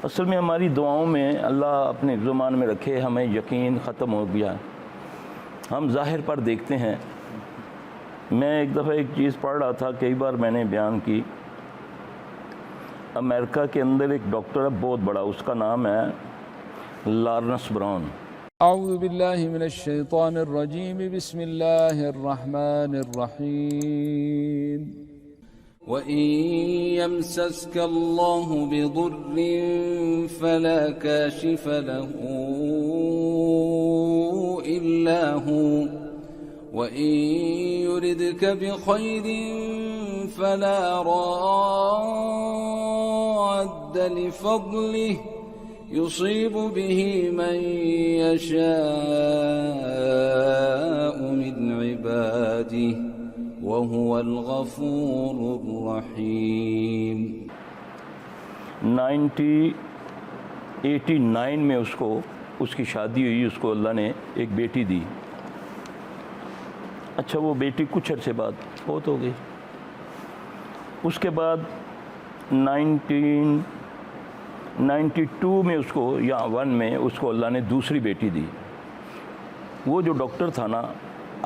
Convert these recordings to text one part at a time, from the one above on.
اصل میں ہماری دعاؤں میں اللہ اپنے زمان میں رکھے ہمیں یقین ختم ہو گیا. ہم ظاہر پر دیکھتے ہیں. میں ایک دفعہ ایک چیز پڑھ رہا تھا, کئی بار میں نے بیان کی. امریکہ کے اندر ایک ڈاکٹر ہے بہت بڑا, اس کا نام ہے لارنس براؤن. اعوذ باللہ من الشیطان الرجیم بسم اللہ الرحمن الرحیم وَإِن يَمْسَسْكَ اللَّهُ بِضُرٍّ فَلَا كَاشِفَ لَهُ إِلَّا هُوَ وَإِن يُرِدْكَ بِخَيْرٍ فَلَا رَادَّ لِفَضْلِهِ يُصِيبُ بِهِ مَن يَشَاءُ مِنْ عِبَادِهِ وَهُوَ الْغَفُورُ الرَّحِيمُ. 1989 میں اس کی شادی ہوئی. اس کو اللہ نے ایک بیٹی دی. اچھا, وہ بیٹی کچھ عرصے بعد فوت ہو گئی. اس کے بعد 1992 میں اس کو یا 1 میں اس کو اللہ نے دوسری بیٹی دی. وہ جو ڈاکٹر تھا نا,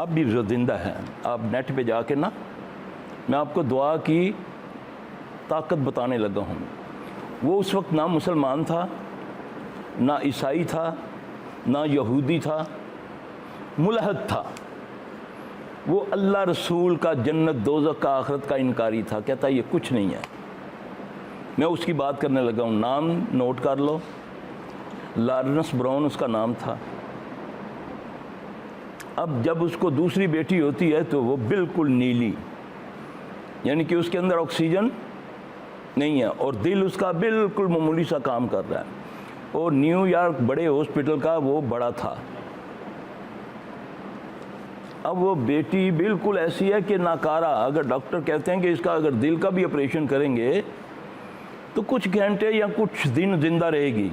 اب بھی زندہ ہے. آپ نیٹ پہ جا کے نا, میں آپ کو دعا کی طاقت بتانے لگا ہوں. وہ اس وقت نہ مسلمان تھا, نہ عیسائی تھا, نہ یہودی تھا, ملحد تھا. وہ اللہ رسول کا, جنت دوزخ کا, آخرت کا انکاری تھا. کہتا یہ کچھ نہیں ہے. میں اس کی بات کرنے لگا ہوں. نام نوٹ کر لو, لارنس براؤن اس کا نام تھا. اب جب اس کو دوسری بیٹی ہوتی ہے تو وہ بالکل نیلی, یعنی کہ اس کے اندر آکسیجن نہیں ہے, اور دل اس کا بالکل معمولی سا کام کر رہا ہے. اور نیو یارک بڑے ہاسپٹل کا وہ بڑا تھا. اب وہ بیٹی بالکل ایسی ہے کہ ناکارہ. اگر ڈاکٹر کہتے ہیں کہ اس کا اگر دل کا بھی آپریشن کریں گے تو کچھ گھنٹے یا کچھ دن زندہ رہے گی.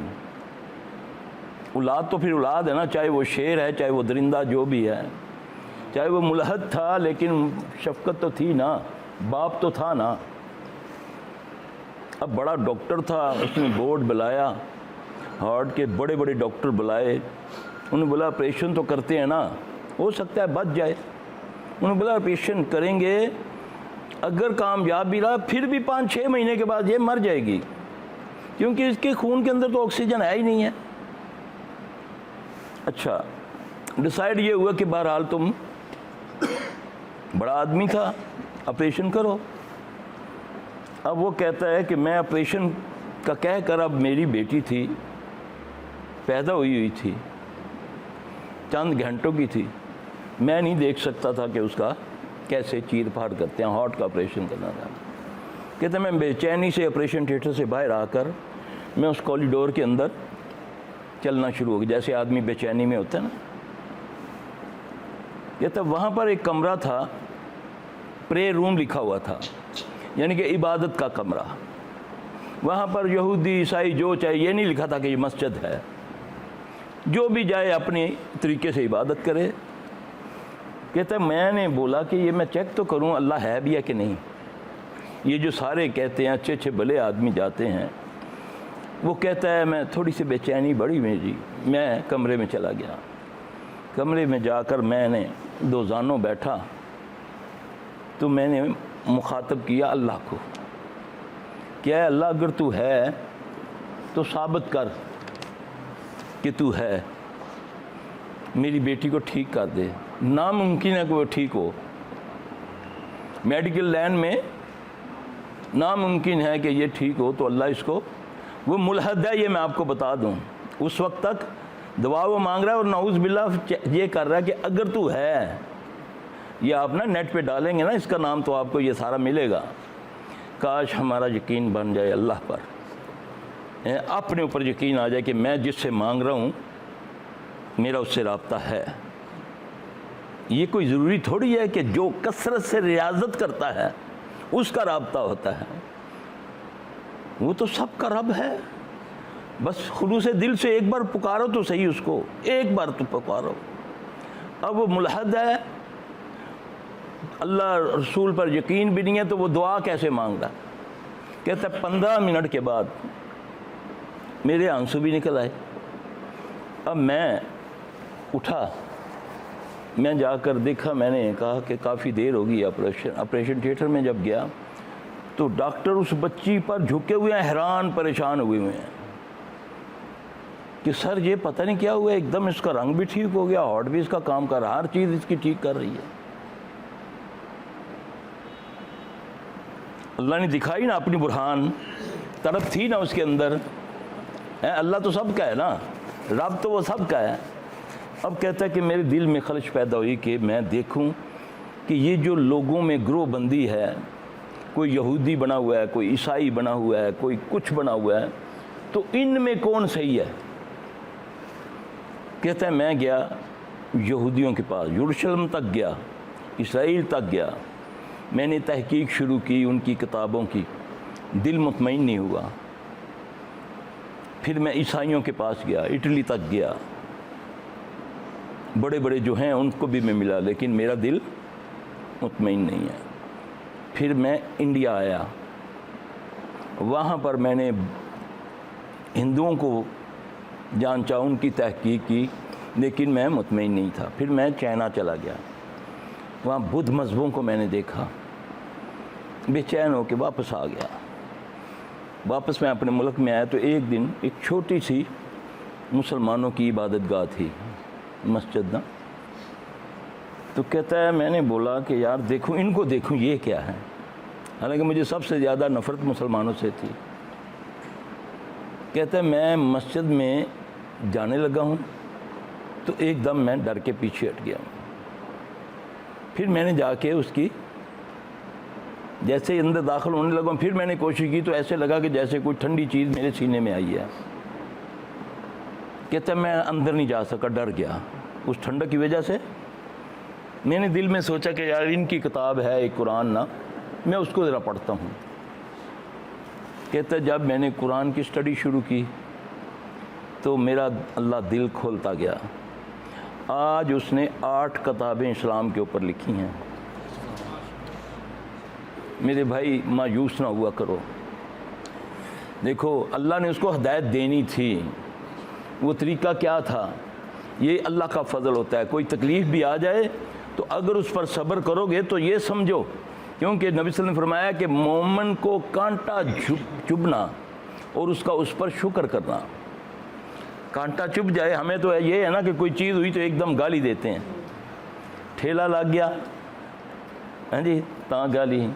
اولاد تو پھر اولاد ہے نا, چاہے وہ شیر ہے, چاہے وہ درندہ, جو بھی ہے. چاہے وہ ملحد تھا لیکن شفقت تو تھی نا, باپ تو تھا نا. اب بڑا ڈاکٹر تھا, اس نے بورڈ بلایا, ہارٹ کے بڑے بڑے ڈاکٹر بلائے. انہوں نے بولا آپریشن تو کرتے ہیں نا, ہو سکتا ہے بچ جائے. انہوں نے بولا آپریشن کریں گے, اگر کامیاب بھی رہا پھر بھی 5-6 مہینے کے بعد یہ مر جائے گی, کیونکہ اس کے خون کے اندر تو آکسیجن ہے ہی نہیں ہے. اچھا, ڈیسائیڈ یہ ہوا کہ بہرحال تم بڑا آدمی تھا, آپریشن کرو. اب وہ کہتا ہے کہ میں آپریشن کا کہہ کر, اب میری بیٹی تھی, پیدا ہوئی تھی, چند گھنٹوں کی تھی. میں نہیں دیکھ سکتا تھا کہ اس کا کیسے چیر پھاڑ کرتے ہیں, ہارٹ کا آپریشن کرنا تھا. کہتے ہیں میں بے چینی سے آپریشن تھیٹر سے باہر آ کر میں اس کوریڈور کے اندر چلنا شروع ہو گیا, جیسے آدمی بے چینی میں ہوتا ہے نا. کہتا وہاں پر ایک کمرہ تھا, پرے روم لکھا ہوا تھا, یعنی کہ عبادت کا کمرہ. وہاں پر یہودی عیسائی جو چاہے, یہ نہیں لکھا تھا کہ یہ مسجد ہے. جو بھی جائے اپنے طریقے سے عبادت کرے. کہتا ہے میں نے بولا کہ یہ میں چیک تو کروں اللہ ہے بھی ہے کہ نہیں. یہ جو سارے کہتے ہیں اچھے اچھے بھلے آدمی جاتے ہیں, وہ کہتا ہے میں تھوڑی سی بے چینی بڑی میری, میں کمرے میں چلا گیا. کمرے میں جا کر میں نے 2 زانوں بیٹھا تو میں نے مخاطب کیا اللہ کو, کیا اللہ اگر تو ہے تو ثابت کر کہ تو ہے, میری بیٹی کو ٹھیک کر دے. ناممکن ہے کہ وہ ٹھیک ہو, میڈیکل لائن میں ناممکن ہے کہ یہ ٹھیک ہو. تو اللہ اس کو, وہ ملحد ہے یہ میں آپ کو بتا دوں, اس وقت تک دعا وہ مانگ رہا ہے اور نعوذ باللہ یہ کر رہا ہے کہ اگر تو ہے. یہ آپ نا نیٹ پہ ڈالیں گے نا اس کا نام تو آپ کو یہ سارا ملے گا. کاش ہمارا یقین بن جائے اللہ پر, اپنے اوپر یقین آ جائے کہ میں جس سے مانگ رہا ہوں میرا اس سے رابطہ ہے. یہ کوئی ضروری تھوڑی ہے کہ جو کثرت سے ریاضت کرتا ہے اس کا رابطہ ہوتا ہے. وہ تو سب کا رب ہے. بس خلوص دل سے ایک بار پکارو تو صحیح اس کو, ایک بار تو پکارو. اب وہ ملحد ہے, اللہ رسول پر یقین بھی نہیں ہے, تو وہ دعا کیسے مانگ رہا؟ کہتا ہے 15 منٹ کے بعد میرے آنسو بھی نکل آئے۔ اب میں اٹھا، میں جا کر دیکھا، میں نے کہا کہ کافی دیر ہوگی آپریشن تھیٹر میں جب گیا تو ڈاکٹر اس بچی پر جھکے ہوئے ہیں، حیران پریشان ہوئے ہیں کہ سر یہ پتہ نہیں کیا ہوا ہے، ایک دم اس کا رنگ بھی ٹھیک ہو گیا، ہارٹ بھی اس کا کام کر رہا، ہر چیز اس کی ٹھیک کر رہی ہے۔ اللہ نے دکھائی نا اپنی برہان، طرف تھی نا اس کے اندر۔ اللہ تو سب کا ہے نا، رب تو وہ سب کا ہے۔ اب کہتا ہے کہ میرے دل میں خلش پیدا ہوئی کہ میں دیکھوں کہ یہ جو لوگوں میں گروہ بندی ہے، کوئی یہودی بنا ہوا ہے، کوئی عیسائی بنا ہوا ہے، کوئی کچھ بنا ہوا ہے، تو ان میں کون صحیح ہے؟ کہتا ہے میں گیا یہودیوں کے پاس، یروشلم تک گیا، اسرائیل تک گیا، میں نے تحقیق شروع کی ان کی کتابوں کی، دل مطمئن نہیں ہوا۔ پھر میں عیسائیوں کے پاس گیا، اٹلی تک گیا، بڑے بڑے جو ہیں ان کو بھی میں ملا، لیکن میرا دل مطمئن نہیں ہے۔ پھر میں انڈیا آیا، وہاں پر میں نے ہندوؤں کو جانچا، ان کی تحقیق کی، لیکن میں مطمئن نہیں تھا۔ پھر میں چائنا چلا گیا، وہاں بدھ مذہبوں کو میں نے دیکھا، بے چین ہو کے واپس آ گیا۔ واپس میں اپنے ملک میں آیا تو ایک دن ایک چھوٹی سی مسلمانوں کی عبادت گاہ تھی، مسجد نا، تو کہتا ہے میں نے بولا کہ یار دیکھوں، ان کو دیکھوں یہ کیا ہے، حالانکہ مجھے سب سے زیادہ نفرت مسلمانوں سے تھی۔ کہتا ہے میں مسجد میں جانے لگا ہوں تو ایک دم میں ڈر کے پیچھے ہٹ گیا ہوں۔ پھر میں نے جا کے اس کی جیسے ہی اندر داخل ہونے لگا ہوں، پھر میں نے کوشش کی تو ایسے لگا کہ جیسے کوئی ٹھنڈی چیز میرے سینے میں آئی ہے۔ کہتا ہے میں اندر نہیں جا سکا، ڈر گیا اس ٹھنڈک کی وجہ سے۔ میں نے دل میں سوچا کہ یار ان کی کتاب ہے ایک قرآن نا، میں اس کو ذرا پڑھتا ہوں۔ کہتا ہے جب میں نے قرآن کی سٹڈی شروع کی تو میرا اللہ دل کھولتا گیا۔ آج اس نے 8 کتابیں اسلام کے اوپر لکھی ہیں۔ میرے بھائی مایوس نہ ہوا کرو، دیکھو اللہ نے اس کو ہدایت دینی تھی، وہ طریقہ کیا تھا؟ یہ اللہ کا فضل ہوتا ہے۔ کوئی تکلیف بھی آ جائے تو اگر اس پر صبر کرو گے تو یہ سمجھو، کیونکہ نبی صلی اللہ علیہ وسلم نے فرمایا کہ مومن کو کانٹا چبھنا اور اس کا اس پر شکر کرنا۔ کانٹا چبھ جائے، ہمیں تو یہ ہے نا کہ کوئی چیز ہوئی تو ایک دم گالی دیتے ہیں، ٹھیلا لگ گیا ہاں جی تاں گالی،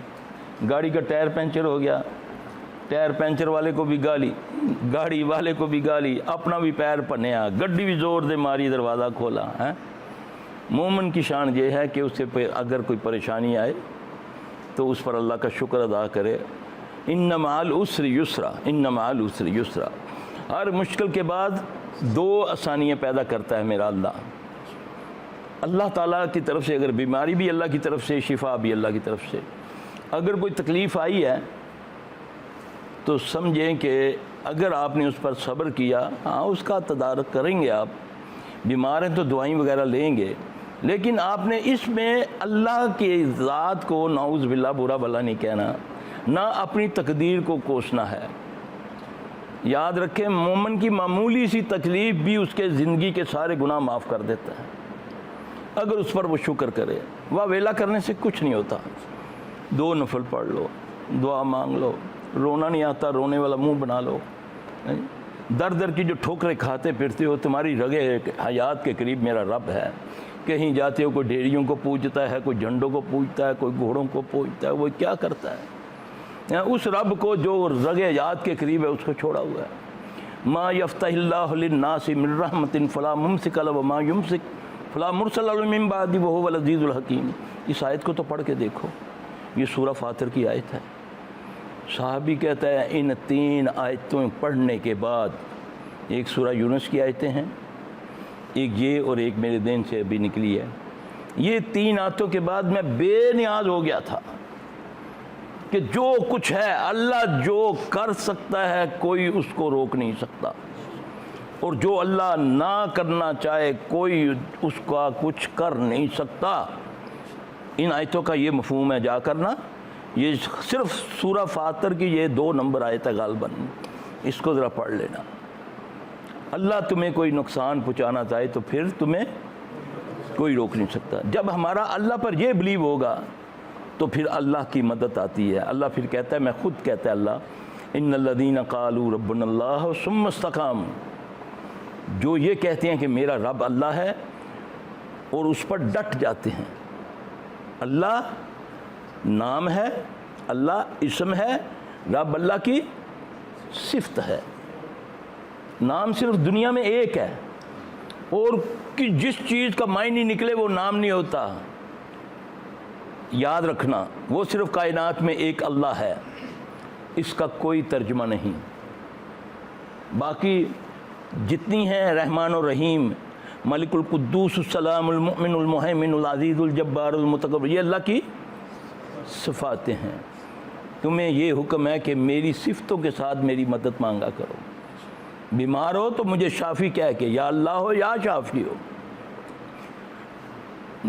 گاڑی کا ٹائر پنچر ہو گیا، ٹائر پنچر والے کو بھی گالی، گاڑی والے کو بھی گالی، اپنا بھی پیر پنیا، گڈی بھی زور دے ماری، دروازہ کھولا ہے۔ مومن کی شان یہ ہے کہ اسے پہ اگر کوئی پریشانی آئے تو اس پر اللہ کا شکر ادا کرے۔ ان مع العسر یسرا، ان مع العسر یسرا، ہر مشکل کے بعد 2 آسانیاں پیدا کرتا ہے میرا اللہ۔ اللہ تعالیٰ کی طرف سے اگر بیماری بھی اللہ کی طرف سے، شفا بھی اللہ کی طرف سے۔ اگر کوئی تکلیف آئی ہے تو سمجھیں کہ اگر آپ نے اس پر صبر کیا، ہاں اس کا تدارک کریں گے، آپ بیمار ہیں تو دعائیں وغیرہ لیں گے، لیکن آپ نے اس میں اللہ کی ذات کو نعوذ باللہ برا بھلا نہیں کہنا، نہ اپنی تقدیر کو کوسنا ہے۔ یاد رکھیں مومن کی معمولی سی تکلیف بھی اس کے زندگی کے سارے گناہ معاف کر دیتا ہے اگر اس پر وہ شکر کرے۔ واہ ویلا کرنے سے کچھ نہیں ہوتا، 2 نفل پڑھ لو، دعا مانگ لو، رونا نہیں آتا رونے والا منہ بنا لو۔ در در کی جو ٹھوکریں کھاتے پھرتے ہو، تمہاری رگے حیات کے قریب میرا رب ہے۔ کہیں جاتے ہو کوئی ڈھیریوں کو پوجتا ہے، کوئی جھنڈوں کو پوجتا ہے، کوئی گھوڑوں کو پوجتا ہے، وہ کیا کرتا ہے؟ اس رب کو جو رگ حیات کے قریب ہے اس کو چھوڑا ہوا ہے۔ ما یفتح اللہ للناس من رحمت فلا ممسک لہ وما یمسک فلا مرسل لہ من بعدہ وہو العزیز الحکیم۔ اس آیت کو تو پڑھ کے دیکھو، یہ سورہ فاطر کی آیت ہے۔ صحابی کہتا ہے ان 3 آیتوں پڑھنے کے بعد، ایک سورہ یونس کی آیتیں ہیں، ایک یہ اور ایک میرے دین سے ابھی نکلی ہے، یہ 3 آیتوں کے بعد میں بے نیاز ہو گیا تھا کہ جو کچھ ہے اللہ جو کر سکتا ہے کوئی اس کو روک نہیں سکتا، اور جو اللہ نہ کرنا چاہے کوئی اس کا کچھ کر نہیں سکتا۔ ان آیتوں کا یہ مفہوم ہے جا کرنا، یہ صرف سورہ فاطر کی یہ 2 نمبر آیت ہے غالباً، اس کو ذرا پڑھ لینا۔ اللہ تمہیں کوئی نقصان پہنچانا چاہے تو پھر تمہیں کوئی روک نہیں سکتا. جب ہمارا اللہ پر یہ بلیو ہوگا تو پھر اللہ کی مدد آتی ہے. اللہ پھر کہتا ہے، میں خود کہتا ہے اللہ، ان الذین قالوا ربنا اللہ ثم استقاموا، جو یہ کہتے ہیں کہ میرا رب اللہ ہے اور اس پر ڈٹ جاتے ہیں. اللہ نام ہے، اللہ اسم ہے، رب اللہ کی صفت ہے. نام صرف دنیا میں ایک ہے، اور جس چیز کا معنی نکلے وہ نام نہیں ہوتا. یاد رکھنا، وہ صرف کائنات میں ایک اللہ ہے، اس کا کوئی ترجمہ نہیں. باقی جتنی ہیں رحمان و رحیم، ملک القدوس السلام المؤمن المہیمن العزیز الجبار المتکبر، یہ اللہ کی صفاتیں ہیں. تمہیں یہ حکم ہے کہ میری صفتوں کے ساتھ میری مدد مانگا کرو. بیمار ہو تو مجھے شافی کہہ کے یا اللہ ہو یا شافی ہو.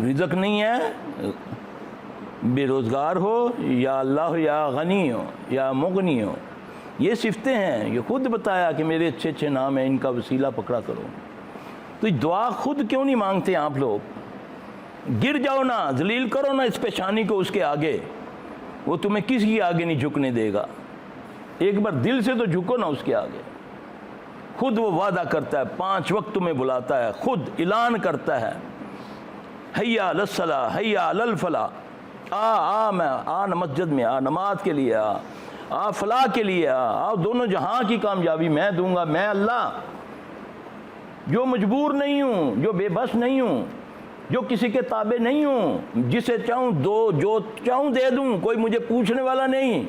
رزق نہیں ہے، بے روزگار ہو یا اللہ ہو یا غنی ہو یا مغنی ہو. یہ صفتیں ہیں، یہ خود بتایا کہ میرے اچھے اچھے نام ہیں، ان کا وسیلہ پکڑا کرو. تو دعا خود کیوں نہیں مانگتے آپ لوگ؟ گر جاؤ نا، ذلیل کرو نا اس پیشانی کو اس کے آگے، وہ تمہیں کسی کے آگے نہیں جھکنے دے گا. ایک بار دل سے تو جھکو نا اس کے آگے. خود وہ وعدہ کرتا ہے، 5 وقت تمہیں بلاتا ہے، خود اعلان کرتا ہے، حیا علی الصلاۃ حیا علی الفلاح، آ میں آ مسجد میں آ، نماز کے لیے آ فلاح کے لیے آ، دونوں جہاں کی کامیابی میں دوں گا. میں اللہ جو مجبور نہیں ہوں، جو بے بس نہیں ہوں، جو کسی کے تابع نہیں ہوں، جسے چاہوں دو، جو چاہوں دے دوں، کوئی مجھے پوچھنے والا نہیں.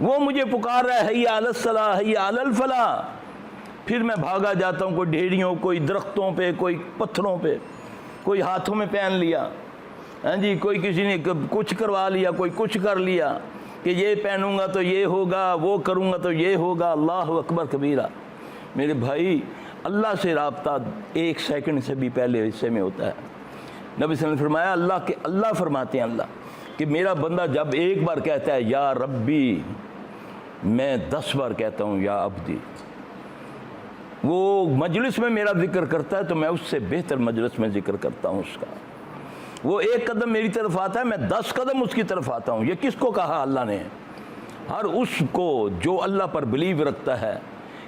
وہ مجھے پکار رہا ہے، حیا علی الصلاۃ حیا علی الفلاح. پھر میں بھاگا جاتا ہوں، کوئی ڈھیڑیوں، کوئی درختوں پہ، کوئی پتھروں پہ، کوئی ہاتھوں میں پہن لیا، ہاں جی، کوئی کسی نے کچھ کروا لیا، کوئی کچھ کر لیا کہ یہ پہنوں گا تو یہ ہوگا، وہ کروں گا تو یہ ہوگا. اللہ اکبر کبیرہ. میرے بھائی، اللہ سے رابطہ 1 سیکنڈ سے بھی پہلے حصے میں ہوتا ہے. نبی صلی اللہ علیہ وسلم نے فرمایا، اللہ فرماتے ہیں اللہ کہ میرا بندہ جب ایک بار کہتا ہے یا ربی، میں 10 بار کہتا ہوں یا عبدی. وہ مجلس میں میرا ذکر کرتا ہے تو میں اس سے بہتر مجلس میں ذکر کرتا ہوں اس کا. وہ 1 قدم میری طرف آتا ہے، میں 10 قدم اس کی طرف آتا ہوں. یہ کس کو کہا اللہ نے؟ ہر اس کو جو اللہ پر بلیو رکھتا ہے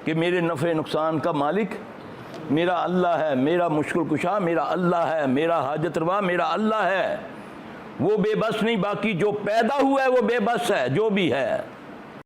کہ میرے نفع نقصان کا مالک میرا اللہ ہے، میرا مشکل کشا میرا اللہ ہے، میرا حاجت روا میرا اللہ ہے. وہ بے بس نہیں، باقی جو پیدا ہوا ہے وہ بے بس ہے، جو بھی ہے.